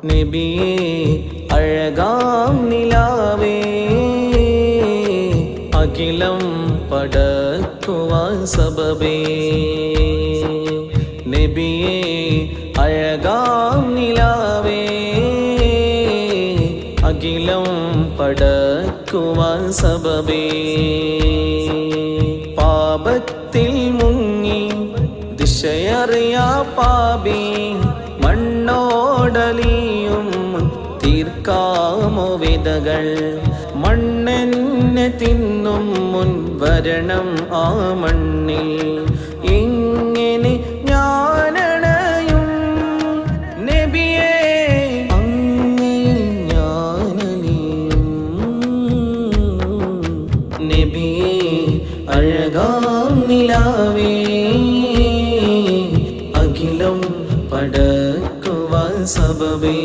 നബിയേ അഴകാം നിലാവേ അഖിലം പടക്കുവാൻ സബബേ നബിയേ അഴകാം നിലാവേ അഖിലം പടക്കുവാൻ സബബേ പാപത്തിൽ മുങ്ങി ദിശയറിയാ പാപി മണ്ണോടലിയും തീർക്കാമോ വിതകൾ മണ്ണെന്നെ തിന്നും മുൻ വരണം ആ മണ്ണിൽ ഇങ്ങനെ ഞാനണയും നബിയേ അങ്ങയിൽ ഞാനണിയും നബിയേ അഴകാം നിലാവേ അഖിലം പടക്കുവാൻ സബബേ